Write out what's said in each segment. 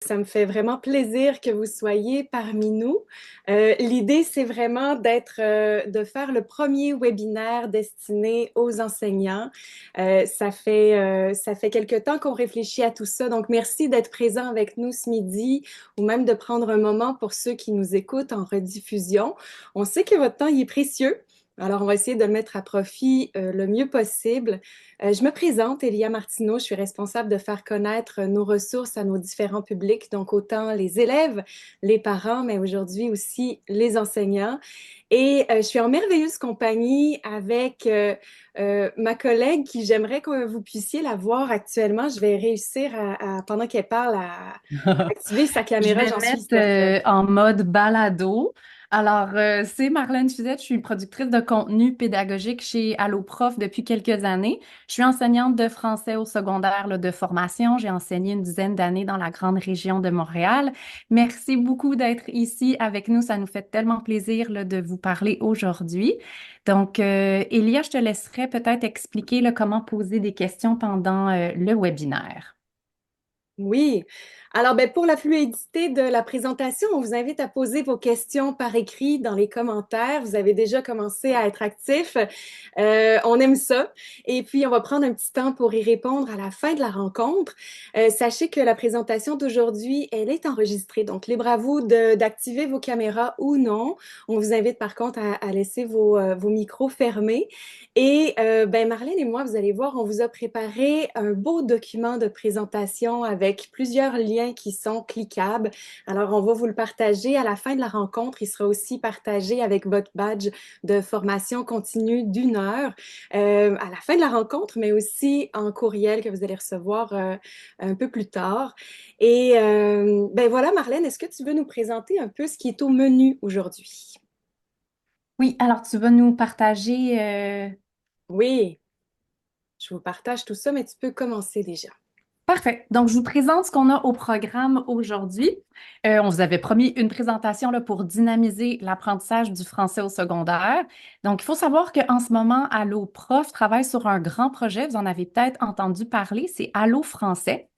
Ça me fait vraiment plaisir que vous soyez parmi nous. L'idée, c'est vraiment de faire le premier webinaire destiné aux enseignants. Ça fait quelque temps qu'on réfléchit à tout ça. Donc, merci d'être présent avec nous ce midi ou même de prendre un moment pour ceux qui nous écoutent en rediffusion. On sait que votre temps il est précieux. Alors, on va essayer de le mettre à profit le mieux possible. Je me présente, Elia Martineau, je suis responsable de faire connaître nos ressources à nos différents publics, donc autant les élèves, les parents, mais aujourd'hui aussi les enseignants. Et je suis en merveilleuse compagnie avec ma collègue qui j'aimerais que vous puissiez la voir actuellement. Je vais réussir pendant qu'elle parle, à activer sa Je caméra, vais j'en suis mettre certaine. en mode balado. Alors, c'est Marlène Suzette, je suis productrice de contenu pédagogique chez Alloprof depuis quelques années. Je suis enseignante de français au secondaire là, de formation. J'ai enseigné une dizaine d'années dans la grande région de Montréal. Merci beaucoup d'être ici avec nous. Ça nous fait tellement plaisir là, de vous parler aujourd'hui. Donc, Elia, je te laisserai peut-être expliquer là, comment poser des questions pendant le webinaire. Oui. Alors, ben, pour la fluidité de la présentation, on vous invite à poser vos questions par écrit dans les commentaires. Vous avez déjà commencé à être actif. On aime ça. Et puis, on va prendre un petit temps pour y répondre à la fin de la rencontre. Sachez que la présentation d'aujourd'hui, elle est enregistrée. Donc, libre à vous d'activer vos caméras ou non. On vous invite par contre à laisser vos micros fermés. Et ben, Marlène et moi, vous allez voir, on vous a préparé un beau document de présentation avec plusieurs liens qui sont cliquables. Alors, on va vous le partager à la fin de la rencontre. Il sera aussi partagé avec votre badge de formation continue d'1 heure à la fin de la rencontre, mais aussi en courriel que vous allez recevoir un peu plus tard. Et ben voilà, Marlène, est-ce que tu veux nous présenter un peu ce qui est au menu aujourd'hui? Oui, alors tu vas nous partager Oui, je vous partage tout ça, mais tu peux commencer déjà. Parfait. Donc, je vous présente ce qu'on a au programme aujourd'hui. On vous avait promis une présentation là, pour dynamiser l'apprentissage du français au secondaire. Donc, il faut savoir qu'en ce moment, Allo Prof travaille sur un grand projet. Vous en avez peut-être entendu parler. C'est Allo Français.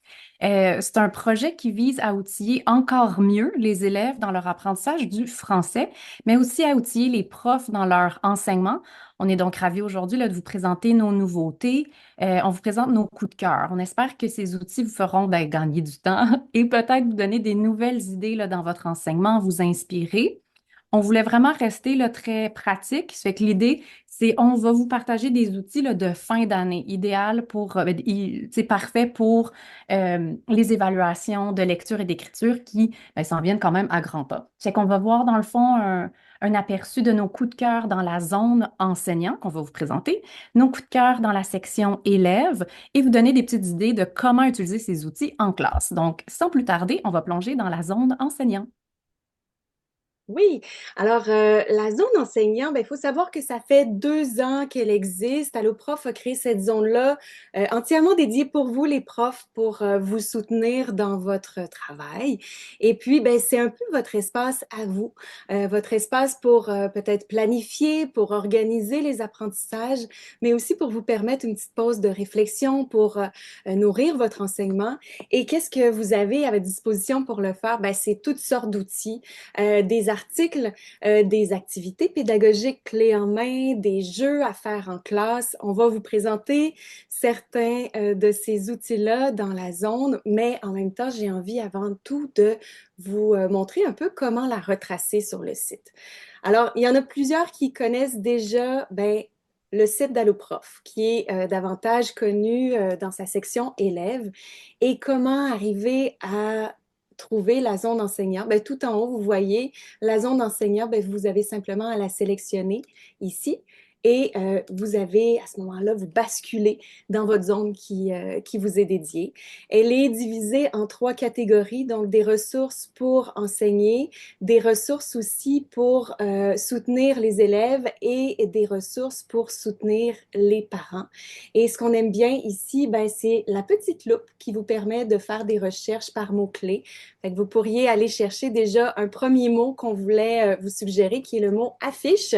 C'est un projet qui vise à outiller encore mieux les élèves dans leur apprentissage du français, mais aussi à outiller les profs dans leur enseignement. On est donc ravis aujourd'hui là, de vous présenter nos nouveautés. On vous présente nos coups de cœur. On espère que ces outils vous feront ben, gagner du temps et peut-être vous donner des nouvelles idées là, dans votre enseignement, vous inspirer. On voulait vraiment rester là, très pratique. Ça fait que l'idée, c'est on va vous partager des outils là, de fin d'année, idéal pour, c'est parfait pour les évaluations de lecture et d'écriture qui ben, s'en viennent quand même à grands pas. C'est qu'on va voir dans le fond un aperçu de nos coups de cœur dans la zone enseignant qu'on va vous présenter, nos coups de cœur dans la section élèves et vous donner des petites idées de comment utiliser ces outils en classe. Donc, sans plus tarder, on va plonger dans la zone enseignant. Oui, alors la zone enseignant, ben, il faut savoir que ça fait 2 ans qu'elle existe. Alloprof a créé cette zone-là entièrement dédiée pour vous, les profs, pour vous soutenir dans votre travail. Et puis, ben, c'est un peu votre espace à vous, votre espace pour peut-être planifier, pour organiser les apprentissages, mais aussi pour vous permettre une petite pause de réflexion, pour nourrir votre enseignement. Et qu'est-ce que vous avez à votre disposition pour le faire? Ben, c'est toutes sortes d'outils des articles, des activités pédagogiques clés en main, des jeux à faire en classe. On va vous présenter certains de ces outils-là dans la zone, mais en même temps, j'ai envie avant tout de vous montrer un peu comment la retracer sur le site. Alors, il y en a plusieurs qui connaissent déjà ben, le site d'Alloprof, qui est davantage connu dans sa section élèves, et comment arriver à trouver la zone enseignant. Ben, tout en haut, vous voyez la zone enseignant, ben, vous avez simplement à la sélectionner ici. Et vous avez, à ce moment-là, vous basculez dans votre zone qui vous est dédiée. Elle est divisée en 3 catégories, donc des ressources pour enseigner, des ressources aussi pour soutenir les élèves et des ressources pour soutenir les parents. Et ce qu'on aime bien ici, ben, c'est la petite loupe qui vous permet de faire des recherches par mots-clés. Fait que vous pourriez aller chercher déjà un premier mot qu'on voulait vous suggérer, qui est le mot affiche,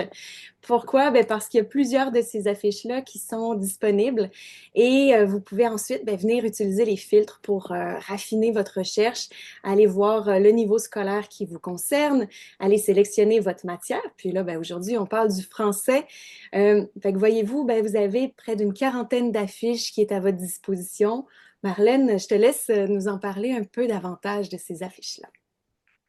Pourquoi? Ben, parce qu'il y a plusieurs de ces affiches-là qui sont disponibles et vous pouvez ensuite venir utiliser les filtres pour raffiner votre recherche, aller voir le niveau scolaire qui vous concerne, aller sélectionner votre matière. Puis là, aujourd'hui, on parle du français. Fait que voyez-vous, vous avez près d'une quarantaine d'affiches qui est à votre disposition. Marlène, je te laisse nous en parler un peu davantage de ces affiches-là.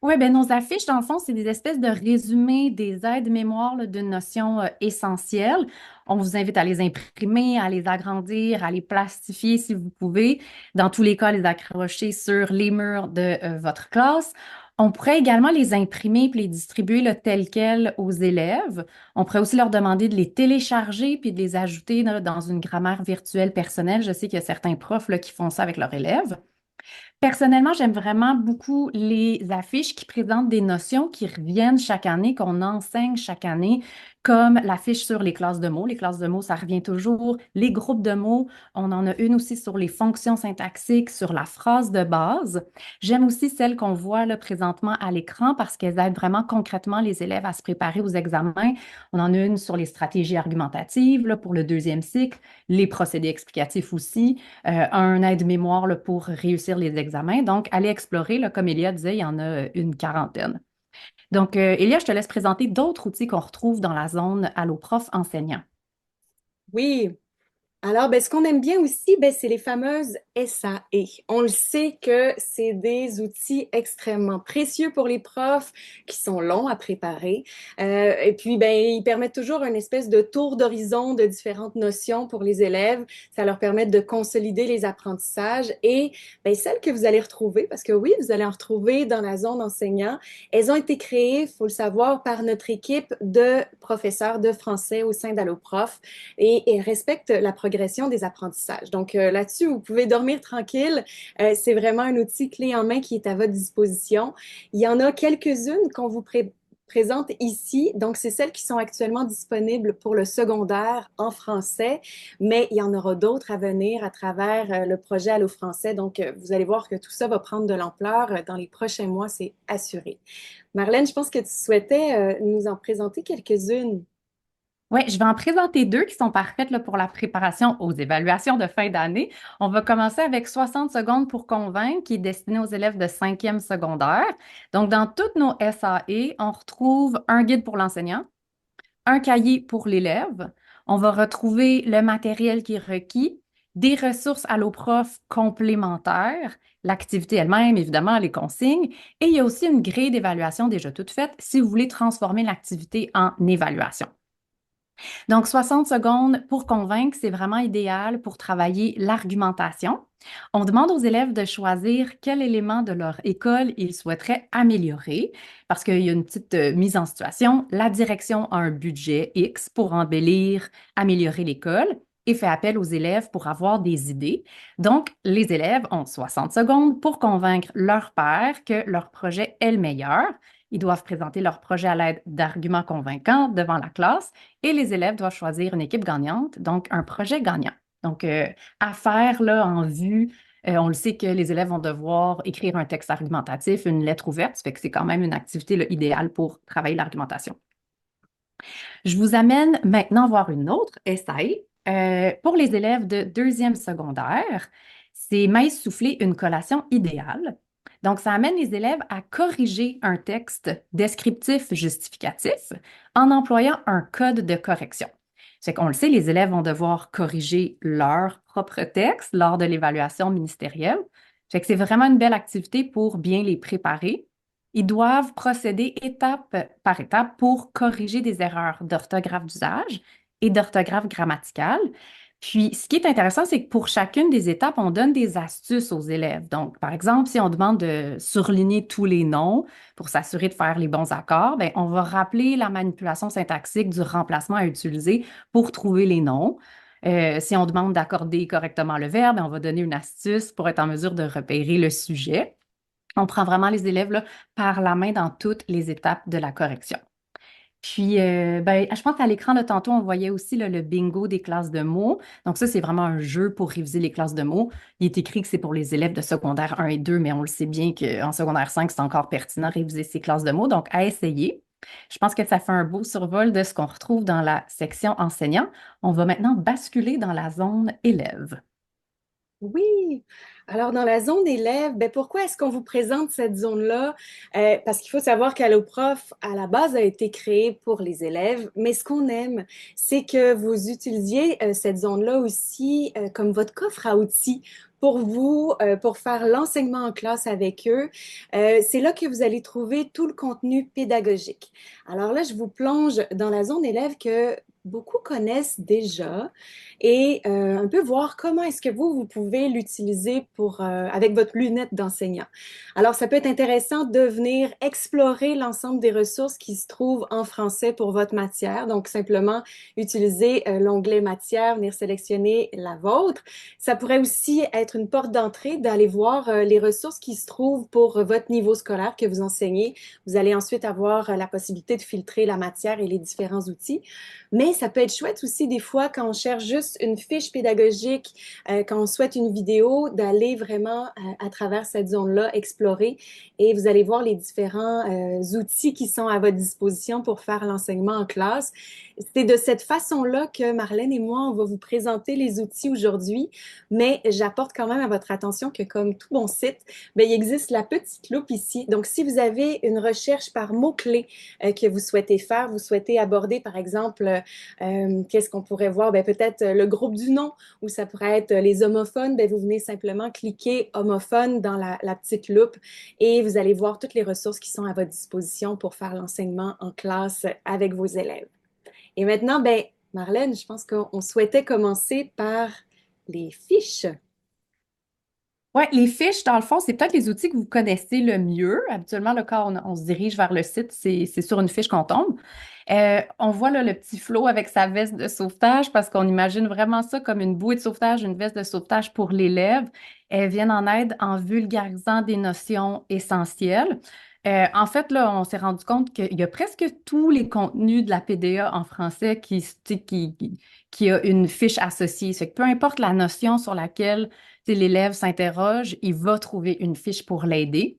Oui, ben nos affiches, dans le fond, c'est des espèces de résumés des aides-mémoires là, d'une notion essentielle. On vous invite à les imprimer, à les agrandir, à les plastifier si vous pouvez. Dans tous les cas, les accrocher sur les murs de votre classe. On pourrait également les imprimer puis les distribuer là, tels quels aux élèves. On pourrait aussi leur demander de les télécharger puis de les ajouter là, dans une grammaire virtuelle personnelle. Je sais qu'il y a certains profs là, qui font ça avec leurs élèves. Personnellement, j'aime vraiment beaucoup les affiches qui présentent des notions qui reviennent chaque année, qu'on enseigne chaque année, comme l'affiche sur les classes de mots. Les classes de mots, ça revient toujours. Les groupes de mots, on en a une aussi sur les fonctions syntaxiques, sur la phrase de base. J'aime aussi celles qu'on voit là, présentement à l'écran parce qu'elles aident vraiment concrètement les élèves à se préparer aux examens. On en a une sur les stratégies argumentatives là, pour le deuxième cycle, les procédés explicatifs aussi, un aide-mémoire là, pour réussir les examens. Donc, allez explorer, là, comme Elia disait, il y en a une quarantaine. Donc, Elia, je te laisse présenter d'autres outils qu'on retrouve dans la zone Allo-Prof enseignant. Oui, alors, ce qu'on aime bien aussi, c'est les fameuses SAE. On le sait que c'est des outils extrêmement précieux pour les profs qui sont longs à préparer. Et puis, ils permettent toujours une espèce de tour d'horizon de différentes notions pour les élèves. Ça leur permet de consolider les apprentissages et celles que vous allez retrouver, parce que oui, vous allez en retrouver dans la zone enseignant, elles ont été créées, il faut le savoir, par notre équipe de professeurs de français au sein d'AlloProf et respectent la progression des apprentissages. Donc là-dessus, vous pouvez dormir tranquille. C'est vraiment un outil clé en main qui est à votre disposition. Il y en a quelques-unes qu'on vous présente ici. Donc, c'est celles qui sont actuellement disponibles pour le secondaire en français, mais il y en aura d'autres à venir à travers le projet Allo Français. Donc, vous allez voir que tout ça va prendre de l'ampleur dans les prochains mois, c'est assuré. Marlène, je pense que tu souhaitais nous en présenter quelques-unes. Oui, je vais en présenter deux qui sont parfaites là, pour la préparation aux évaluations de fin d'année. On va commencer avec 60 secondes pour convaincre, qui est destiné aux élèves de cinquième secondaire. Donc, dans toutes nos SAE, on retrouve un guide pour l'enseignant, un cahier pour l'élève. On va retrouver le matériel qui est requis, des ressources Alloprof complémentaires, l'activité elle-même, évidemment, les consignes, et il y a aussi une grille d'évaluation déjà toute faite si vous voulez transformer l'activité en évaluation. Donc, 60 secondes pour convaincre, c'est vraiment idéal pour travailler l'argumentation. On demande aux élèves de choisir quel élément de leur école ils souhaiteraient améliorer parce qu'il y a une petite mise en situation. La direction a un budget X pour embellir, améliorer l'école et fait appel aux élèves pour avoir des idées. Donc, les élèves ont 60 secondes pour convaincre leur père que leur projet est le meilleur. Ils doivent présenter leur projet à l'aide d'arguments convaincants devant la classe et les élèves doivent choisir une équipe gagnante, donc un projet gagnant. Donc, à faire là, en vue, on le sait que les élèves vont devoir écrire un texte argumentatif, une lettre ouverte, ça fait que c'est quand même une activité là, idéale pour travailler l'argumentation. Je vous amène maintenant voir une autre essai. Pour les élèves de deuxième secondaire, c'est Maïs souffler une collation idéale. Donc, ça amène les élèves à corriger un texte descriptif justificatif en employant un code de correction. C'est qu'on le sait, les élèves vont devoir corriger leur propre texte lors de l'évaluation ministérielle. Fait que c'est vraiment une belle activité pour bien les préparer. Ils doivent procéder étape par étape pour corriger des erreurs d'orthographe d'usage et d'orthographe grammaticale. Puis, ce qui est intéressant, c'est que pour chacune des étapes, on donne des astuces aux élèves. Donc, par exemple, si on demande de surligner tous les noms pour s'assurer de faire les bons accords, bien, on va rappeler la manipulation syntaxique du remplacement à utiliser pour trouver les noms. Si on demande d'accorder correctement le verbe, on va donner une astuce pour être en mesure de repérer le sujet. On prend vraiment les élèves là, par la main dans toutes les étapes de la correction. Puis, je pense qu'à l'écran de tantôt, on voyait aussi là, le bingo des classes de mots. Donc, ça, c'est vraiment un jeu pour réviser les classes de mots. Il est écrit que c'est pour les élèves de secondaire 1 et 2, mais on le sait bien qu'en secondaire 5, c'est encore pertinent de réviser ces classes de mots. Donc, à essayer. Je pense que ça fait un beau survol de ce qu'on retrouve dans la section enseignant. On va maintenant basculer dans la zone élève. Oui. Alors, dans la zone élève, ben pourquoi est-ce qu'on vous présente cette zone-là? Parce qu'il faut savoir qu'AlloProf, à la base, a été créé pour les élèves, mais ce qu'on aime, c'est que vous utilisiez cette zone-là aussi comme votre coffre à outils pour vous, pour faire l'enseignement en classe avec eux. C'est là que vous allez trouver tout le contenu pédagogique. Alors là, je vous plonge dans la zone élève que beaucoup connaissent déjà et un peu voir comment est-ce que vous pouvez l'utiliser pour, avec votre lunette d'enseignant. Alors, ça peut être intéressant de venir explorer l'ensemble des ressources qui se trouvent en français pour votre matière. Donc, simplement utiliser l'onglet matière, venir sélectionner la vôtre. Ça pourrait aussi être une porte d'entrée d'aller voir les ressources qui se trouvent pour votre niveau scolaire que vous enseignez. Vous allez ensuite avoir la possibilité de filtrer la matière et les différents outils. Mais ça peut être chouette aussi des fois quand on cherche juste une fiche pédagogique, quand on souhaite une vidéo, d'aller vraiment à travers cette zone-là, explorer et vous allez voir les différents outils qui sont à votre disposition pour faire l'enseignement en classe. C'est de cette façon-là que Marlène et moi, on va vous présenter les outils aujourd'hui, mais j'apporte quand même à votre attention que comme tout bon site, bien, il existe la petite loupe ici. Donc, si vous avez une recherche par mots-clés que vous souhaitez faire, vous souhaitez aborder, par exemple, qu'est-ce qu'on pourrait voir? Ben, peut-être le groupe du nom, ou ça pourrait être les homophones. Ben, vous venez simplement cliquer homophone dans la petite loupe et vous allez voir toutes les ressources qui sont à votre disposition pour faire l'enseignement en classe avec vos élèves. Et maintenant, ben, Marlène, je pense qu'on souhaitait commencer par les fiches. Oui, les fiches, dans le fond, c'est peut-être les outils que vous connaissez le mieux. Habituellement, là, quand on se dirige vers le site, c'est sur une fiche qu'on tombe. On voit là, le petit Flo avec sa veste de sauvetage parce qu'on imagine vraiment ça comme une bouée de sauvetage, une veste de sauvetage pour l'élève. Elles viennent en aide en vulgarisant des notions essentielles. En fait, là, on s'est rendu compte qu'il y a presque tous les contenus de la PDA en français qui a une fiche associée. C'est que peu importe la notion sur laquelle si l'élève s'interroge, il va trouver une fiche pour l'aider.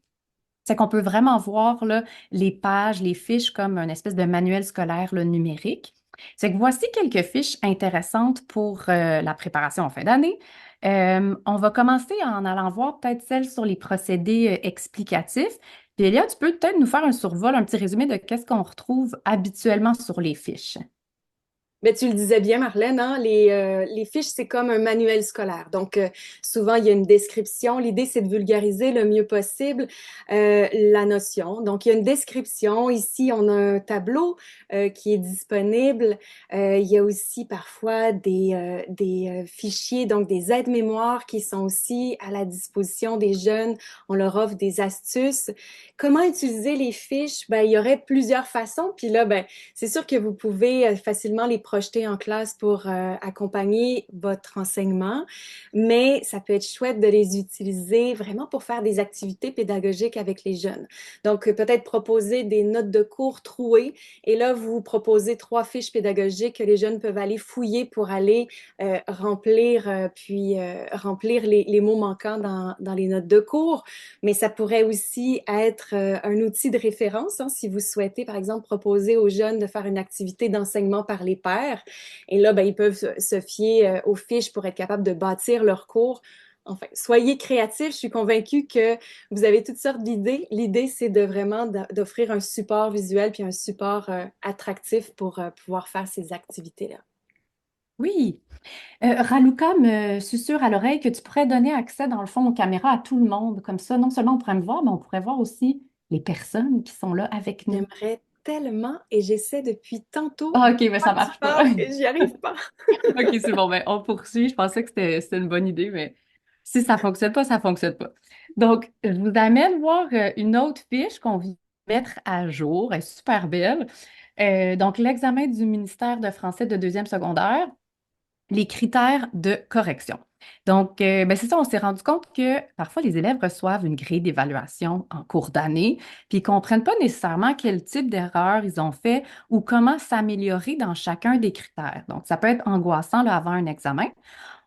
C'est qu'on peut vraiment voir là, les pages, les fiches comme un espèce de manuel scolaire là, numérique. C'est que voici quelques fiches intéressantes pour la préparation en fin d'année. On va commencer en allant voir peut-être celle sur les procédés explicatifs. Puis Elia, tu peux peut-être nous faire un survol, un petit résumé de qu'est-ce qu'on retrouve habituellement sur les fiches. Mais tu le disais bien, Marlène, hein, les fiches, c'est comme un manuel scolaire. Donc, souvent, il y a une description. L'idée, c'est de vulgariser le mieux possible la notion. Donc, il y a une description. Ici, on a un tableau qui est disponible. Il y a aussi parfois des fichiers, donc des aides-mémoires qui sont aussi à la disposition des jeunes. On leur offre des astuces. Comment utiliser les fiches? Ben, il y aurait plusieurs façons. Puis là, ben, c'est sûr que vous pouvez facilement les projeter en classe pour accompagner votre enseignement, mais ça peut être chouette de les utiliser vraiment pour faire des activités pédagogiques avec les jeunes. Donc, peut-être proposer des notes de cours trouées et là, vous proposez trois fiches pédagogiques que les jeunes peuvent aller fouiller pour aller remplir, remplir les mots manquants dans les notes de cours. Mais ça pourrait aussi être un outil de référence hein, si vous souhaitez, par exemple, proposer aux jeunes de faire une activité d'enseignement par les pairs. Et là, ben, ils peuvent se fier aux fiches pour être capables de bâtir leur cours. Enfin, soyez créatifs. Je suis convaincue que vous avez toutes sortes d'idées. L'idée, c'est de vraiment d'offrir un support visuel puis un support attractif pour pouvoir faire ces activités-là. Oui. Raluca me susurre à l'oreille que tu pourrais donner accès, dans le fond, aux caméras à tout le monde. Comme ça, non seulement on pourrait me voir, mais on pourrait voir aussi les personnes qui sont là avec nous. J'aimerais tellement et j'essaie depuis tantôt Ah, de OK, mais quoi ça tu marche pas. parles et j'y arrive pas. OK, c'est bon, ben, on poursuit. Je pensais que c'était une bonne idée, mais si ça fonctionne pas, ça fonctionne pas. Donc, je vous amène voir une autre fiche qu'on vient de mettre à jour. Elle est super belle. Donc, l'examen du ministère de français de deuxième secondaire. Les critères de correction. Donc, ben c'est ça, on s'est rendu compte que parfois les élèves reçoivent une grille d'évaluation en cours d'année, puis ils ne comprennent pas nécessairement quel type d'erreur ils ont fait ou comment s'améliorer dans chacun des critères. Donc, ça peut être angoissant là, avant un examen.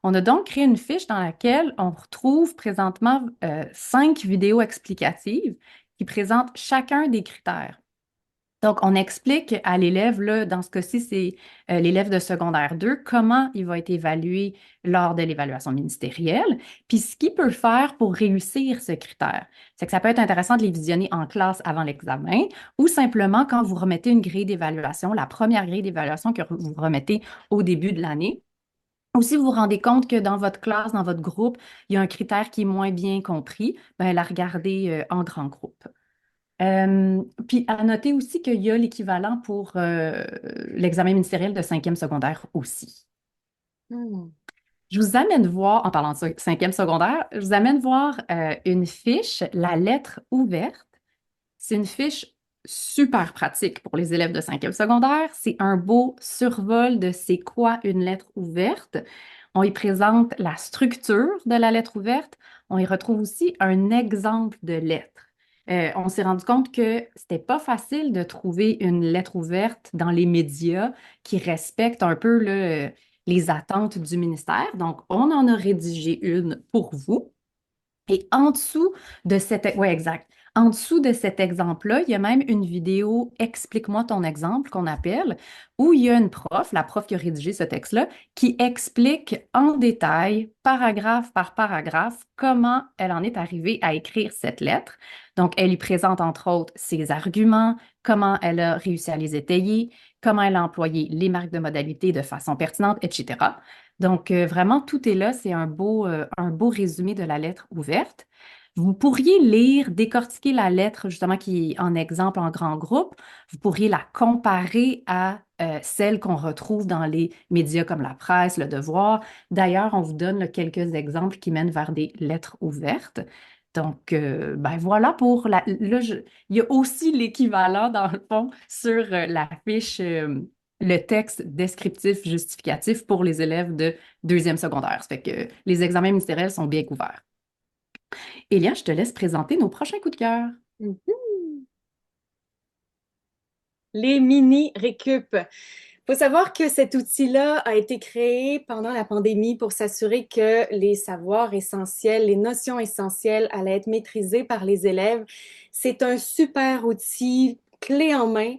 On a donc créé une fiche dans laquelle on retrouve présentement 5 vidéos explicatives qui présentent chacun des critères. Donc, on explique à l'élève, là, dans ce cas-ci, c'est l'élève de secondaire 2, comment il va être évalué lors de l'évaluation ministérielle, puis ce qu'il peut faire pour réussir ce critère. C'est que ça peut être intéressant de les visionner en classe avant l'examen ou simplement quand vous remettez une grille d'évaluation, la première grille d'évaluation que vous remettez au début de l'année. Ou si vous vous rendez compte que dans votre classe, dans votre groupe, il y a un critère qui est moins bien compris, ben, la regarder en grand groupe. Puis à noter aussi qu'il y a l'équivalent pour l'examen ministériel de cinquième secondaire aussi. Hmm. Je vous amène voir, en parlant de cinquième secondaire, je vous amène voir une fiche, la lettre ouverte. C'est une fiche super pratique pour les élèves de cinquième secondaire. C'est un beau survol de c'est quoi une lettre ouverte. On y présente la structure de la lettre ouverte. On y retrouve aussi un exemple de lettre. On s'est rendu compte que c'était pas facile de trouver une lettre ouverte dans les médias qui respecte un peu les attentes du ministère. Donc, on en a rédigé une pour vous. Et en dessous de cet, ouais, exact. En dessous de cet exemple-là, il y a même une vidéo Explique-moi ton exemple qu'on appelle, où il y a une prof, la prof qui a rédigé ce texte-là, qui explique en détail, paragraphe par paragraphe, comment elle en est arrivée à écrire cette lettre. Donc, elle y présente entre autres ses arguments, comment elle a réussi à les étayer, comment elle a employé les marques de modalité de façon pertinente, etc. Donc, vraiment, tout est là. C'est un beau résumé de la lettre ouverte. Vous pourriez lire, décortiquer la lettre justement qui est en exemple en grand groupe. Vous pourriez la comparer à celle qu'on retrouve dans les médias comme la presse, Le Devoir. D'ailleurs, on vous donne là, quelques exemples qui mènent vers des lettres ouvertes. Donc, ben voilà pour il y a aussi l'équivalent, dans le fond, sur la fiche, le texte descriptif justificatif pour les élèves de deuxième secondaire. Ça fait que les examens ministériels sont bien couverts. Elia, je te laisse présenter nos prochains coups de cœur. Mhm. Les mini-récup. Il faut savoir que cet outil-là a été créé pendant la pandémie pour s'assurer que les savoirs essentiels, les notions essentielles allaient être maîtrisées par les élèves. C'est un super outil clé en main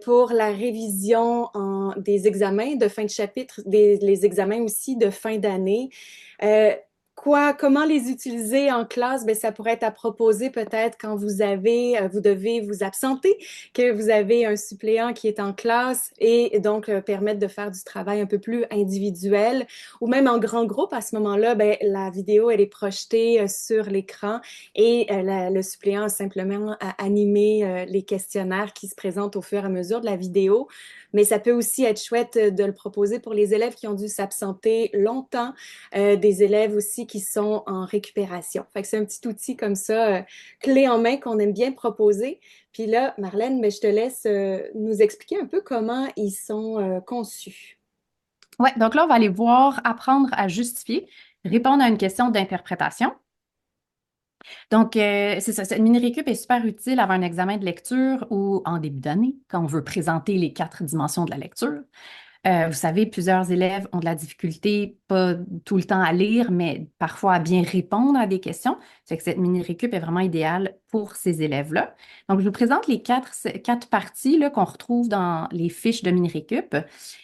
pour la révision des examens de fin de chapitre, les examens aussi de fin d'année. Euh, comment les utiliser en classe? Ben, ça pourrait être à proposer peut-être quand vous devez vous absenter, que vous avez un suppléant qui est en classe et donc permettre de faire du travail un peu plus individuel ou même en grand groupe. À ce moment-là, ben, la vidéo, elle est projetée sur l'écran et le suppléant a simplement à animer les questionnaires qui se présentent au fur et à mesure de la vidéo. Mais ça peut aussi être chouette de le proposer pour les élèves qui ont dû s'absenter longtemps, des élèves aussi qui sont en récupération. Fait que c'est un petit outil comme ça, clé en main qu'on aime bien proposer. Puis là, Marlène, mais je te laisse nous expliquer un peu comment ils sont conçus. Ouais, donc là, on va aller voir apprendre à justifier, répondre à une question d'interprétation. Donc, c'est ça, cette mini-récup est super utile avant un examen de lecture ou en début d'année, quand on veut présenter les 4 dimensions de la lecture. Vous savez, plusieurs élèves ont de la difficulté, pas tout le temps à lire, mais parfois à bien répondre à des questions. C'est que cette mini-récup est vraiment idéale pour ces élèves-là. Donc, je vous présente les quatre parties là, qu'on retrouve dans les fiches de mini-récup.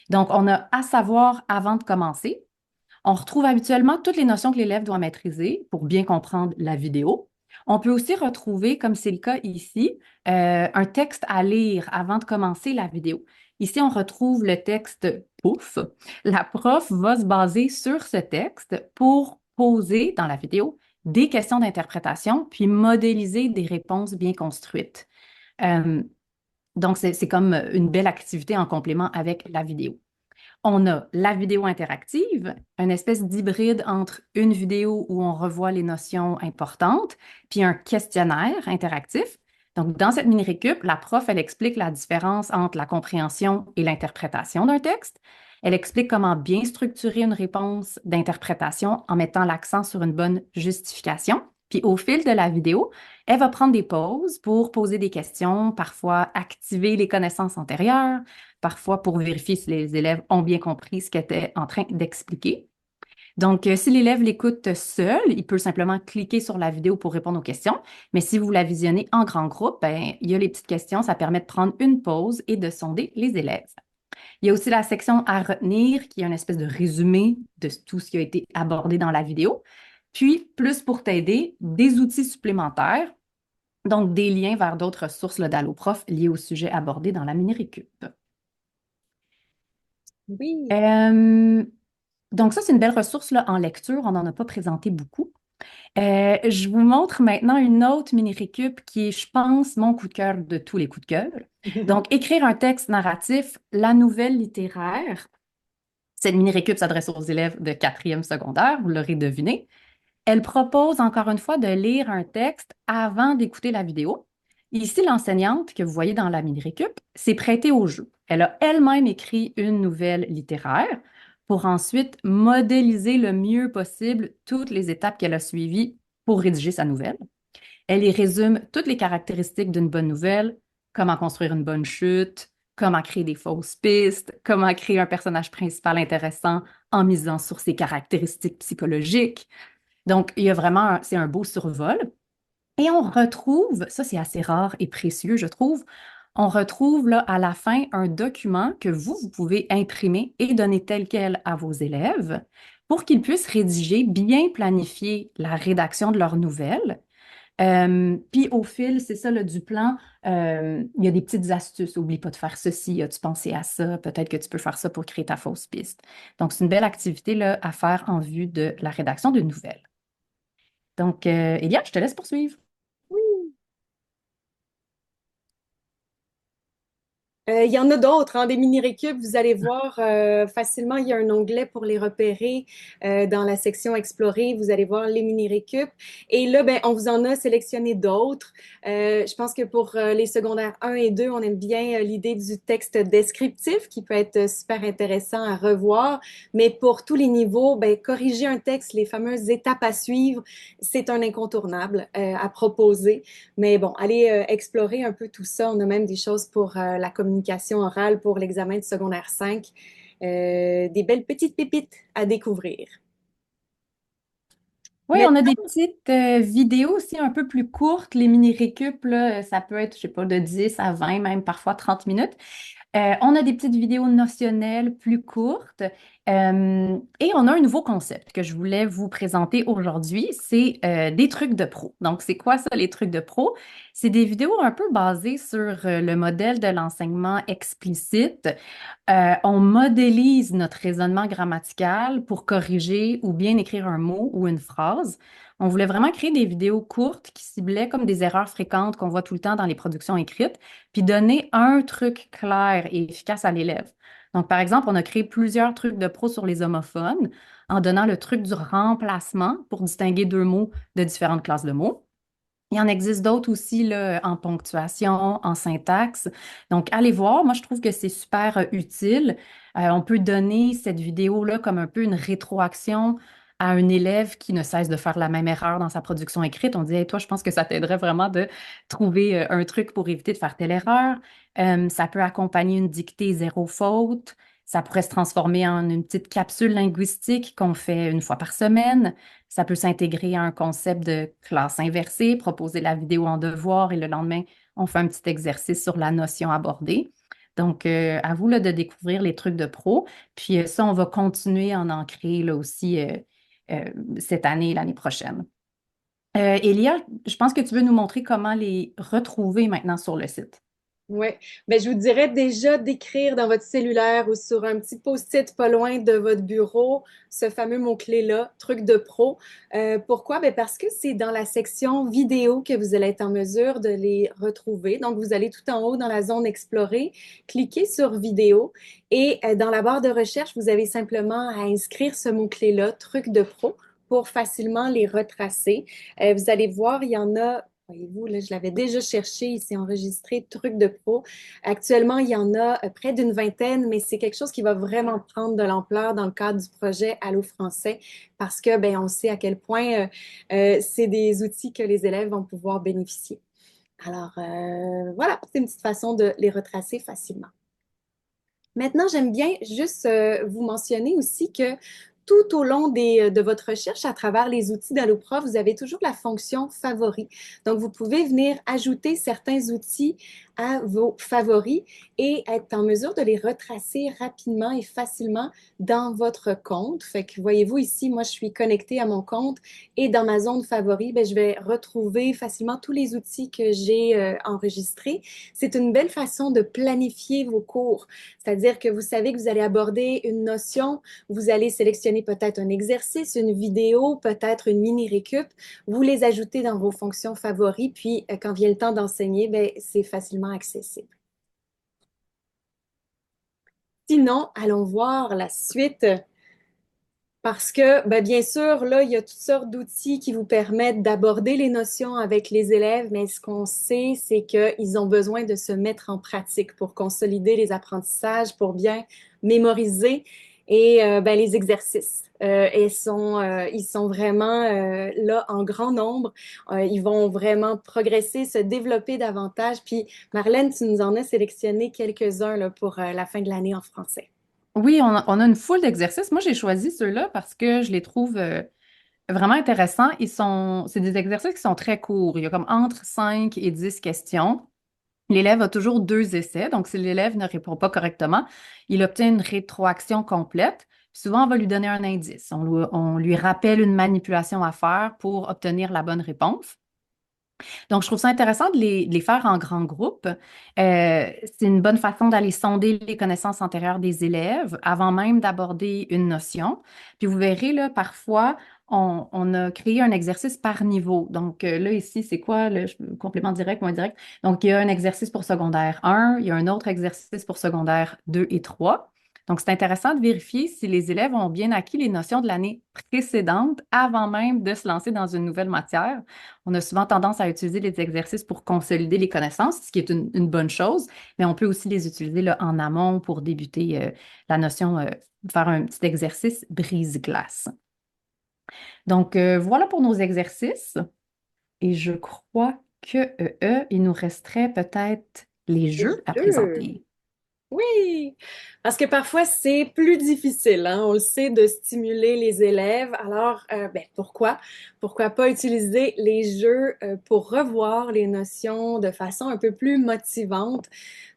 Donc, on a à savoir avant de commencer. On retrouve habituellement toutes les notions que l'élève doit maîtriser pour bien comprendre la vidéo. On peut aussi retrouver, comme c'est le cas ici, un texte à lire avant de commencer la vidéo. Ici, on retrouve le texte Pouf. La prof va se baser sur ce texte pour poser dans la vidéo des questions d'interprétation, puis modéliser des réponses bien construites. Euh, donc, c'est comme une belle activité en complément avec la vidéo. On a la vidéo interactive, une espèce d'hybride entre une vidéo où on revoit les notions importantes, puis un questionnaire interactif. Donc, dans cette mini-récup, la prof, elle explique la différence entre la compréhension et l'interprétation d'un texte. Elle explique comment bien structurer une réponse d'interprétation en mettant l'accent sur une bonne justification. Puis au fil de la vidéo, elle va prendre des pauses pour poser des questions, parfois activer les connaissances antérieures, parfois pour vérifier si les élèves ont bien compris ce qu'elle était en train d'expliquer. Donc, si l'élève l'écoute seul, il peut simplement cliquer sur la vidéo pour répondre aux questions. Mais si vous la visionnez en grand groupe, ben, il y a les petites questions, ça permet de prendre une pause et de sonder les élèves. Il y a aussi la section à retenir, qui est une espèce de résumé de tout ce qui a été abordé dans la vidéo. Puis, plus pour t'aider, des outils supplémentaires, donc des liens vers d'autres ressources là, d'AlloProf liés au sujet abordé dans la mini-récup. Oui. Euh, donc ça, c'est une belle ressource là, en lecture. On n'en a pas présenté beaucoup. Je vous montre maintenant une autre mini-récup qui est, je pense, mon coup de cœur de tous les coups de cœur. Donc, écrire un texte narratif, la nouvelle littéraire. Cette mini-récup s'adresse aux élèves de quatrième secondaire, vous l'aurez deviné. Elle propose encore une fois de lire un texte avant d'écouter la vidéo. Ici, l'enseignante que vous voyez dans la mini-récup s'est prêtée au jeu. Elle a elle-même écrit une nouvelle littéraire pour ensuite modéliser le mieux possible toutes les étapes qu'elle a suivies pour rédiger sa nouvelle. Elle y résume toutes les caractéristiques d'une bonne nouvelle, comment construire une bonne chute, comment créer des fausses pistes, comment créer un personnage principal intéressant en misant sur ses caractéristiques psychologiques. Donc, il y a vraiment, c'est un beau survol. Et on retrouve, ça c'est assez rare et précieux, je trouve, on retrouve là à la fin un document que vous pouvez imprimer et donner tel quel à vos élèves pour qu'ils puissent rédiger, bien planifier la rédaction de leurs nouvelles. Puis au fil, c'est ça, là, du plan, il y a des petites astuces. Oublie pas de faire ceci, as-tu pensé à ça? Peut-être que tu peux faire ça pour créer ta fausse piste. Donc, c'est une belle activité là, à faire en vue de la rédaction d'une nouvelle. Donc, Elia, je te laisse poursuivre. Il y en a d'autres, hein, des mini-récup. Vous allez voir facilement, il y a un onglet pour les repérer dans la section Explorer. Vous allez voir les mini-récup. Et là, ben, on vous en a sélectionné d'autres. Je pense que pour les secondaires 1 et 2, on aime bien l'idée du texte descriptif qui peut être super intéressant à revoir. Mais pour tous les niveaux, ben, corriger un texte, les fameuses étapes à suivre, c'est un incontournable à proposer. Mais bon, allez explorer un peu tout ça. On a même des choses pour la communication orale pour l'examen de secondaire 5. Des belles petites pépites à découvrir. Oui, Mais on a des petites vidéos aussi un peu plus courtes. Les mini-récup, là, ça peut être, je sais pas, de 10 à 20, même parfois 30 minutes. On a des petites vidéos notionnelles plus courtes et on a un nouveau concept que je voulais vous présenter aujourd'hui. C'est des trucs de pro. Donc, c'est quoi ça, les trucs de pro? C'est des vidéos un peu basées sur le modèle de l'enseignement explicite. On modélise notre raisonnement grammatical pour corriger ou bien écrire un mot ou une phrase. On voulait vraiment créer des vidéos courtes qui ciblaient comme des erreurs fréquentes qu'on voit tout le temps dans les productions écrites, puis donner un truc clair et efficace à l'élève. Donc, par exemple, on a créé plusieurs trucs de pro sur les homophones en donnant le truc du remplacement pour distinguer deux mots de différentes classes de mots. Il en existe d'autres aussi là, en ponctuation, en syntaxe. Donc, allez voir. Moi, je trouve que c'est super utile. On peut donner cette vidéo-là comme un peu une rétroaction à un élève qui ne cesse de faire la même erreur dans sa production écrite. On dit, hey, toi, je pense que ça t'aiderait vraiment de trouver un truc pour éviter de faire telle erreur. Ça peut accompagner une dictée zéro faute. Ça pourrait se transformer en une petite capsule linguistique qu'on fait une fois par semaine. Ça peut s'intégrer à un concept de classe inversée, proposer la vidéo en devoir et le lendemain, on fait un petit exercice sur la notion abordée. Donc, à vous là, de découvrir les trucs de pro. Puis ça, on va continuer à en créer là, aussi euh, cette année et l'année prochaine. Elia, je pense que tu veux nous montrer comment les retrouver maintenant sur le site. oui, ben, je vous dirais déjà d'écrire dans votre cellulaire ou sur un petit post-it pas loin de votre bureau ce fameux mot-clé-là, truc de pro. Pourquoi? Ben, parce que c'est dans la section vidéo que vous allez être en mesure de les retrouver. Donc, vous allez tout en haut dans la zone explorée, cliquez sur vidéo et dans la barre de recherche, vous avez simplement à inscrire ce mot-clé-là, truc de pro, pour facilement les retracer. Vous allez voir, il y en a. Voyez-vous, là, je l'avais déjà cherché, il s'est enregistré truc de pro. Actuellement, il y en a près d'une vingtaine, mais c'est quelque chose qui va vraiment prendre de l'ampleur dans le cadre du projet Allo Français parce que, ben, on sait à quel point c'est des outils que les élèves vont pouvoir bénéficier. Alors, voilà, c'est une petite façon de les retracer facilement. Maintenant, j'aime bien juste vous mentionner aussi que tout au long de votre recherche à travers les outils d'AlloProf, vous avez toujours la fonction favoris. Donc, vous pouvez venir ajouter certains outils à vos favoris et être en mesure de les retracer rapidement et facilement dans votre compte. Fait que voyez-vous ici, moi, je suis connectée à mon compte et dans ma zone favoris, ben, je vais retrouver facilement tous les outils que j'ai enregistrés. C'est une belle façon de planifier vos cours, c'est-à-dire que vous savez que vous allez aborder une notion, vous allez sélectionner peut-être un exercice, une vidéo, peut-être une mini-récup, vous les ajoutez dans vos fonctions favoris, puis quand vient le temps d'enseigner, ben, c'est facilement accessible. Sinon, allons voir la suite. Parce que, ben, bien sûr, là, il y a toutes sortes d'outils qui vous permettent d'aborder les notions avec les élèves, mais ce qu'on sait, c'est qu'ils ont besoin de se mettre en pratique pour consolider les apprentissages, pour bien mémoriser et ben, les exercices. Ils sont vraiment là en grand nombre. Ils vont vraiment progresser, se développer davantage. Puis, Marlène, tu nous en as sélectionné quelques-uns là, pour la fin de l'année en français. Oui, on a une foule d'exercices. Moi, j'ai choisi ceux-là parce que je les trouve vraiment intéressants. C'est des exercices qui sont très courts. Il y a comme entre 5 et 10 questions. L'élève a toujours 2 essais. Donc, si l'élève ne répond pas correctement, il obtient une rétroaction complète. Souvent, on va lui donner un indice. On lui rappelle une manipulation à faire pour obtenir la bonne réponse. Donc, je trouve ça intéressant de les faire en grand groupe. C'est une bonne façon d'aller sonder les connaissances antérieures des élèves avant même d'aborder une notion. Puis vous verrez, là, parfois, on a créé un exercice par niveau. Donc, là, ici, c'est quoi le complément direct ou indirect? Donc, il y a un exercice pour secondaire 1, il y a un autre exercice pour secondaire 2 et 3. Donc, c'est intéressant de vérifier si les élèves ont bien acquis les notions de l'année précédente avant même de se lancer dans une nouvelle matière. On a souvent tendance à utiliser les exercices pour consolider les connaissances, ce qui est une bonne chose, mais on peut aussi les utiliser là, en amont pour débuter la notion, faire un petit exercice brise-glace. Donc, voilà pour nos exercices. Et je crois il nous resterait peut-être les Les jeux à jeux. présenter. Oui, parce que parfois c'est plus difficile, hein, on le sait, de stimuler les élèves. Alors, ben, pourquoi? Pourquoi pas utiliser les jeux pour revoir les notions de façon un peu plus motivante?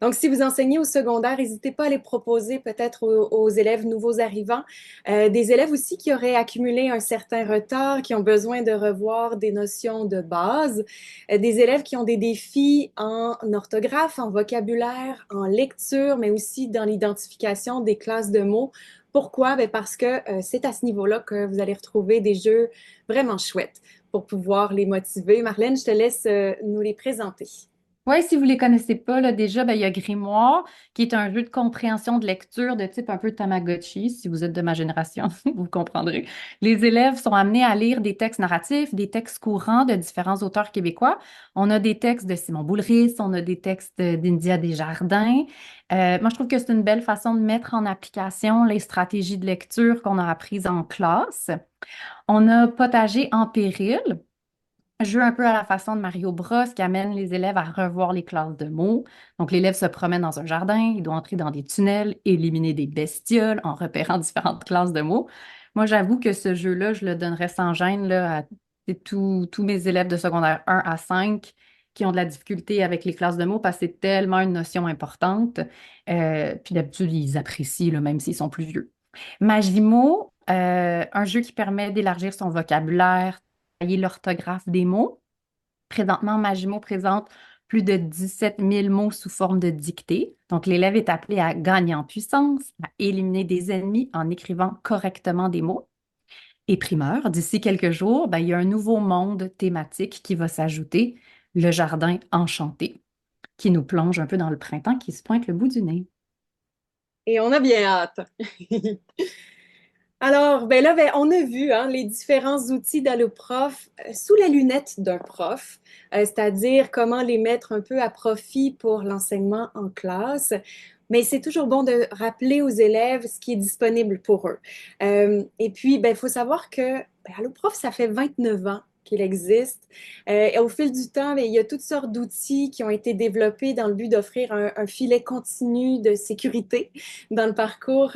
Donc, si vous enseignez au secondaire, n'hésitez pas à les proposer peut-être aux élèves nouveaux arrivants, des élèves aussi qui auraient accumulé un certain retard, qui ont besoin de revoir des notions de base, des élèves qui ont des défis en orthographe, en vocabulaire, en lecture, mais aussi dans l'identification des classes de mots. Pourquoi? Ben parce que c'est à ce niveau-là que vous allez retrouver des jeux vraiment chouettes pour pouvoir les motiver. Marlène, je te laisse nous les présenter. Oui, si vous ne les connaissez pas, là, déjà, ben, il y a Grimoire, qui est un jeu de compréhension de lecture de type un peu Tamagotchi. Si vous êtes de ma génération, vous comprendrez. Les élèves sont amenés à lire des textes narratifs, des textes courants de différents auteurs québécois. On a des textes de Simon Boulris, on a des textes d'India Desjardins. Moi, je trouve que c'est une belle façon de mettre en application les stratégies de lecture qu'on a apprises en classe. On a Potager en péril. Jeu un peu à la façon de Mario Bros qui amène les élèves à revoir les classes de mots. Donc, l'élève se promène dans un jardin, il doit entrer dans des tunnels, éliminer des bestioles en repérant différentes classes de mots. Moi, j'avoue que ce jeu-là, je le donnerais sans gêne là, à tous mes élèves de secondaire 1 à 5 qui ont de la difficulté avec les classes de mots parce que c'est tellement une notion importante. Puis d'habitude, ils apprécient, là, même s'ils sont plus vieux. Magimo, un jeu qui permet d'élargir son vocabulaire, travailler l'orthographe des mots. Présentement, Magimo présente plus de 17 000 mots sous forme de dictée. Donc, l'élève est appelé à gagner en puissance, à éliminer des ennemis en écrivant correctement des mots. Et primeur, d'ici quelques jours, ben, il y a un nouveau monde thématique qui va s'ajouter, le jardin enchanté, qui nous plonge un peu dans le printemps qui se pointe le bout du nez. Et on a bien hâte. Alors, ben là, ben, on a vu hein, les différents outils d'AlloProf sous la lunette d'un prof, c'est-à-dire comment les mettre un peu à profit pour l'enseignement en classe. Mais c'est toujours bon de rappeler aux élèves ce qui est disponible pour eux. Et puis, ben, il faut savoir que ben, AlloProf, ça fait 29 ans qu'il existe. Et au fil du temps, bien, il y a toutes sortes d'outils qui ont été développés dans le but d'offrir un filet continu de sécurité dans le parcours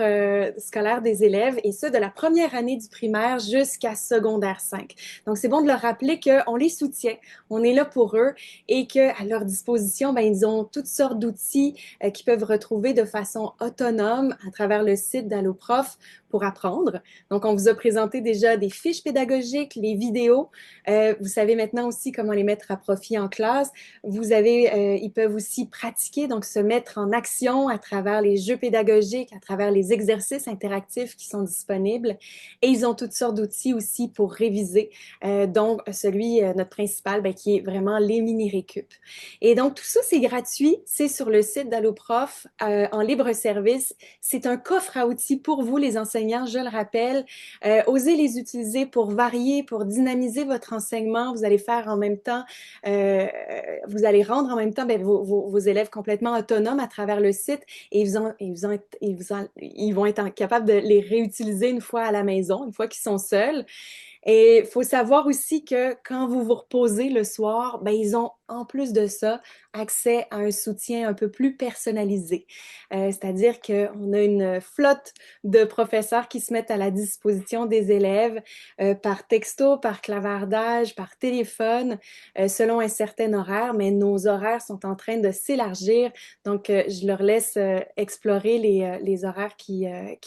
scolaire des élèves, et ça de la première année du primaire jusqu'à secondaire 5. Donc, c'est bon de leur rappeler qu'on les soutient, on est là pour eux et qu'à leur disposition, ben, ils ont toutes sortes d'outils qu'ils peuvent retrouver de façon autonome à travers le site d'AlloProf pour apprendre. Donc, on vous a présenté déjà des fiches pédagogiques, les vidéos. Vous savez maintenant aussi comment les mettre à profit en classe. Ils peuvent aussi pratiquer, donc se mettre en action à travers les jeux pédagogiques, à travers les exercices interactifs qui sont disponibles. Et ils ont toutes sortes d'outils aussi pour réviser, dont celui, notre principal, ben, qui est vraiment les mini-récup. Et donc, tout ça, c'est gratuit. C'est sur le site d'AlloProf en libre service. C'est un coffre à outils pour vous, les enseignants, je le rappelle. Osez les utiliser pour varier, pour dynamiser votre enseignement. Vous allez faire en même temps, vous allez rendre en même temps ben, vos élèves complètement autonomes à travers le site, et ils vont être capables de les réutiliser une fois à la maison, une fois qu'ils sont seuls. Et il faut savoir aussi que quand vous vous reposez le soir, ben, ils ont en plus de ça accès à un soutien un peu plus personnalisé. C'est-à-dire qu'on a une flotte de professeurs qui se mettent à la disposition des élèves par texto, par clavardage, par téléphone, selon un certain horaire, mais nos horaires sont en train de s'élargir. Donc, je leur laisse explorer les horaires qui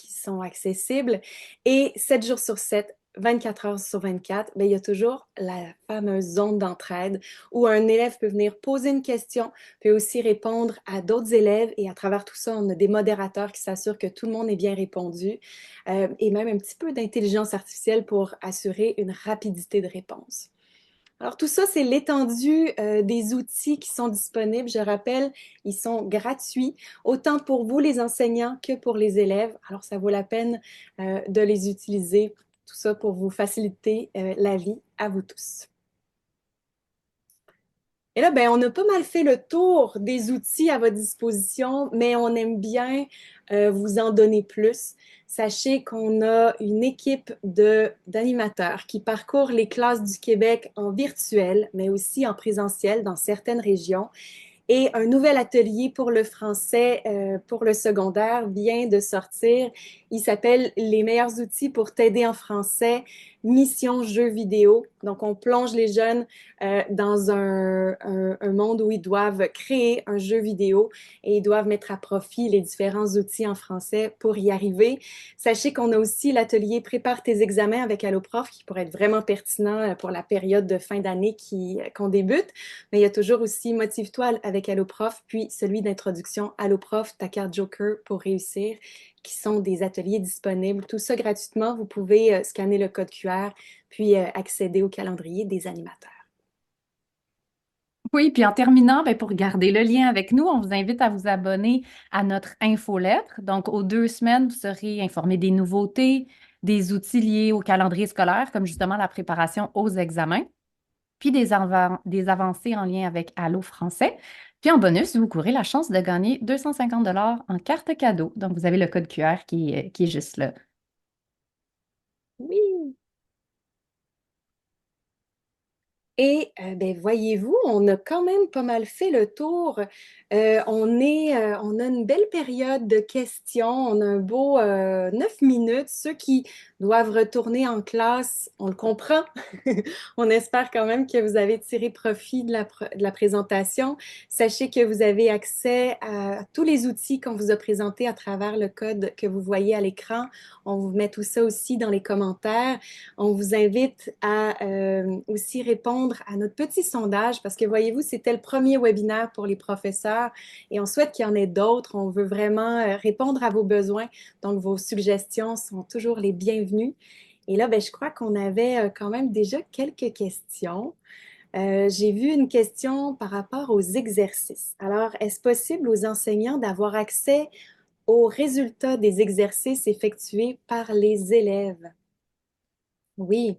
sont accessibles. Et 7 jours sur 7, 24 heures sur 24, ben, il y a toujours la fameuse zone d'entraide où un élève peut venir poser une question, peut aussi répondre à d'autres élèves, et à travers tout ça, on a des modérateurs qui s'assurent que tout le monde est bien répondu, et même un petit peu d'intelligence artificielle pour assurer une rapidité de réponse. Alors tout ça, c'est l'étendue des outils qui sont disponibles. Je rappelle, ils sont gratuits, autant pour vous les enseignants que pour les élèves. Alors ça vaut la peine de les utiliser, tout ça pour vous faciliter la vie à vous tous. Et là, ben, on a pas mal fait le tour des outils à votre disposition, mais on aime bien vous en donner plus. Sachez qu'on a une équipe d'animateurs qui parcourent les classes du Québec en virtuel, mais aussi en présentiel dans certaines régions. Et un nouvel atelier pour le français, pour le secondaire, vient de sortir. Il s'appelle Les meilleurs outils pour t'aider en français, mission jeux vidéo. Donc, on plonge les jeunes dans un monde où ils doivent créer un jeu vidéo, et ils doivent mettre à profit les différents outils en français pour y arriver. Sachez qu'on a aussi l'atelier Prépare tes examens avec AlloProf qui pourrait être vraiment pertinent pour la période de fin d'année qu'on débute. Mais il y a toujours aussi Motive-toi avec AlloProf, puis celui d'introduction AlloProf, ta carte Joker pour réussir, qui sont des ateliers disponibles. Tout ça gratuitement. Vous pouvez scanner le code QR, puis accéder au calendrier des animateurs. Oui, puis en terminant, ben, pour garder le lien avec nous, on vous invite à vous abonner à notre infolettre. Donc, aux 2 semaines, vous serez informé des nouveautés, des outils liés au calendrier scolaire, comme justement la préparation aux examens, puis des avancées en lien avec Allo Français. Puis en bonus, vous courez la chance de gagner 250 en carte cadeau. Donc, vous avez le code QR qui est juste là. Oui. Et ben, voyez-vous, on a quand même pas mal fait le tour. On a une belle période de questions. On a un beau 9 minutes. Ceux qui doivent retourner en classe, on le comprend. On espère quand même que vous avez tiré profit de la présentation. Sachez que vous avez accès à tous les outils qu'on vous a présentés à travers le code que vous voyez à l'écran. On vous met tout ça aussi dans les commentaires. On vous invite à aussi répondre à notre petit sondage, parce que voyez-vous, c'était le premier webinaire pour les professeurs et on souhaite qu'il y en ait d'autres. On veut vraiment répondre à vos besoins. Donc, vos suggestions sont toujours les bienvenues. Et là, ben, je crois qu'on avait quand même déjà quelques questions. J'ai vu une question par rapport aux exercices. Alors, est-ce possible aux enseignants d'avoir accès aux résultats des exercices effectués par les élèves? Oui.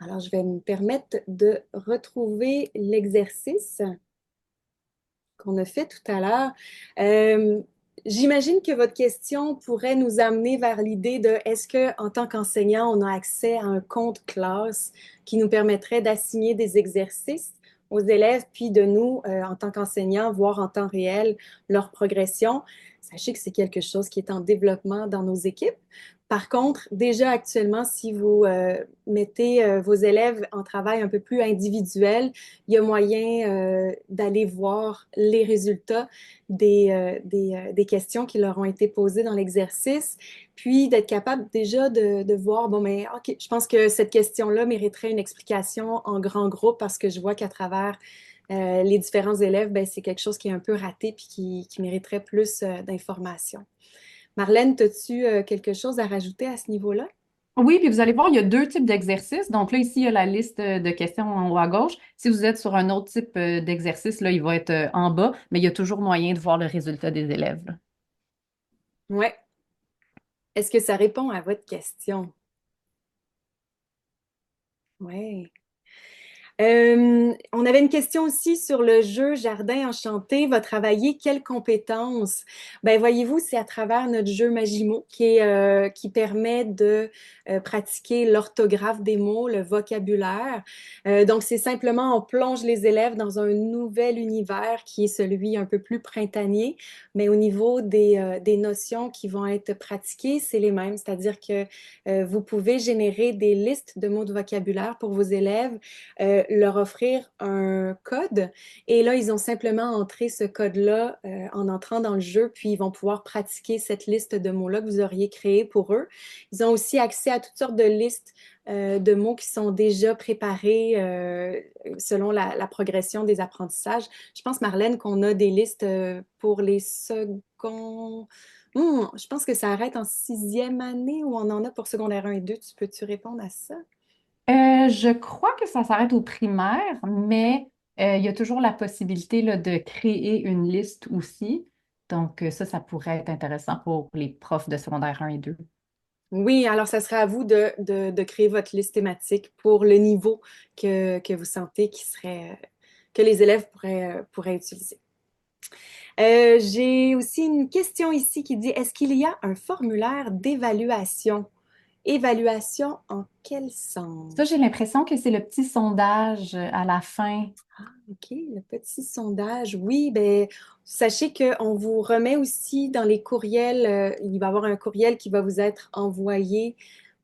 Alors, je vais me permettre de retrouver l'exercice qu'on a fait tout à l'heure. Euh, J'imagine que votre question pourrait nous amener vers l'idée de est-ce que, en tant qu'enseignant, on a accès à un compte classe qui nous permettrait d'assigner des exercices aux élèves, puis de nous, en tant qu'enseignants, voir en temps réel leur progression. Sachez que c'est quelque chose qui est en développement dans nos équipes. Par contre, déjà actuellement, si vous mettez vos élèves en travail un peu plus individuel, il y a moyen d'aller voir les résultats des questions qui leur ont été posées dans l'exercice, puis d'être capable déjà de voir, bon, mais OK, je pense que cette question-là mériterait une explication en grand groupe parce que je vois qu'à travers les différents élèves, ben, c'est quelque chose qui est un peu raté puis qui mériterait plus d'informations. Marlène, as-tu quelque chose à rajouter à ce niveau-là? Oui, puis vous allez voir, il y a deux types d'exercices. Donc là, ici, il y a la liste de questions en haut à gauche. Si vous êtes sur un autre type d'exercice, là, il va être en bas, mais il y a toujours moyen de voir le résultat des élèves, là. Ouais. Est-ce que ça répond à votre question? Oui. On avait une question aussi sur le jeu Jardin Enchanté. Va travailler quelles compétences? Ben, voyez-vous, c'est à travers notre jeu Magimo qui permet de pratiquer l'orthographe des mots, le vocabulaire. Donc, c'est simplement, on plonge les élèves dans un nouvel univers qui est celui un peu plus printanier, mais au niveau des notions qui vont être pratiquées, c'est les mêmes. C'est-à-dire que vous pouvez générer des listes de mots de vocabulaire pour vos élèves, leur offrir un code. Et là, ils ont simplement entré ce code-là en entrant dans le jeu, puis ils vont pouvoir pratiquer cette liste de mots-là que vous auriez créée pour eux. Ils ont aussi accès à toutes sortes de listes de mots qui sont déjà préparés selon la progression des apprentissages. Je pense, Marlène, qu'on a des listes pour les seconds. Je pense que ça arrête en sixième année ou on en a pour secondaire 1 et 2. Tu peux-tu répondre à ça? Je crois que ça s'arrête au primaire, mais il y a toujours la possibilité là, de créer une liste aussi. Donc, ça pourrait être intéressant pour les profs de secondaire 1 et 2. Oui, alors ça sera à vous de créer votre liste thématique pour le niveau que vous sentez qui serait, que les élèves pourraient utiliser. J'ai aussi une question ici qui dit, est-ce qu'il y a un formulaire d'évaluation? Évaluation en quel Ça, j'ai sens? l'impression que c'est le petit sondage à la fin. OK, le petit sondage. Oui, ben, sachez qu'on vous remet aussi dans les courriels, il va y avoir un courriel qui va vous être envoyé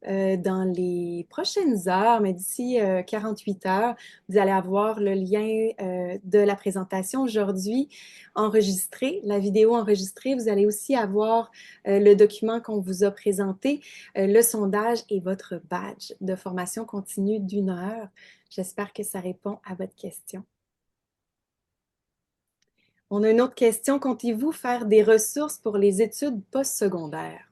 dans les prochaines heures, mais d'ici 48 heures, vous allez avoir le lien de la présentation aujourd'hui enregistré, la vidéo enregistrée. Vous allez aussi avoir le document qu'on vous a présenté, le sondage et votre badge de formation continue d'1 heure. J'espère que ça répond à votre question. On a une autre question. Comptez-vous faire des ressources pour les études postsecondaires?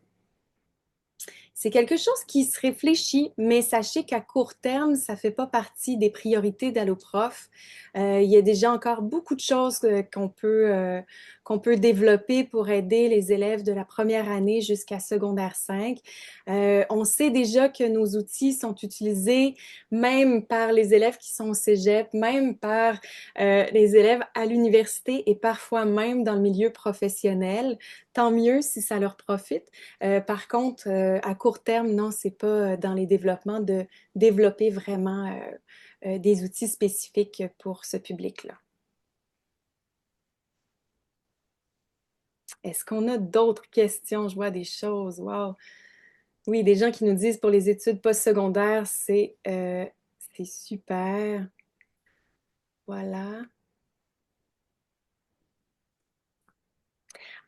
C'est quelque chose qui se réfléchit, mais sachez qu'à court terme, ça ne fait pas partie des priorités d'Alloprof. Il y a déjà encore beaucoup de choses qu'on peut développer pour aider les élèves de la première année jusqu'à secondaire 5. On sait déjà que nos outils sont utilisés même par les élèves qui sont au cégep, même par les élèves à l'université et parfois même dans le milieu professionnel. Tant mieux si ça leur profite. Par contre, à court terme, non, c'est pas dans les développements de développer vraiment des outils spécifiques pour ce public-là. Est-ce qu'on a d'autres questions? Je vois des choses. Wow. Oui, des gens qui nous disent pour les études postsecondaires, c'est super. Voilà.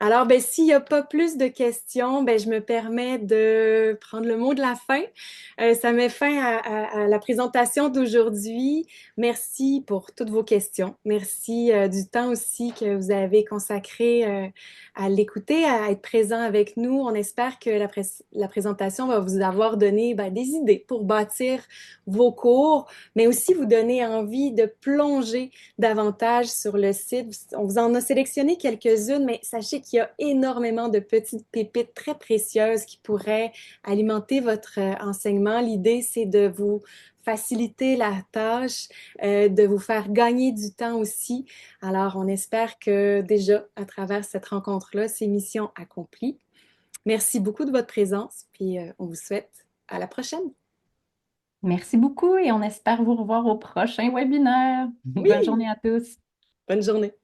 Alors, ben, s'il n'y a pas plus de questions, ben, je me permets de prendre le mot de la fin. Ça met fin à la présentation d'aujourd'hui. Merci pour toutes vos questions. Merci du temps aussi que vous avez consacré à l'écouter, à être présent avec nous. On espère que la présentation va vous avoir donné ben, des idées pour bâtir vos cours, mais aussi vous donner envie de plonger davantage sur le site. On vous en a sélectionné quelques-unes, mais sachez qu'il qu'il y a énormément de petites pépites très précieuses qui pourraient alimenter votre enseignement. L'idée, c'est de vous faciliter la tâche, de vous faire gagner du temps aussi. Alors, on espère que déjà, à travers cette rencontre-là, c'est mission accomplie. Merci beaucoup de votre présence, puis on vous souhaite à la prochaine. Merci beaucoup et on espère vous revoir au prochain webinaire. Bonne journée Oui, à tous. bonne journée.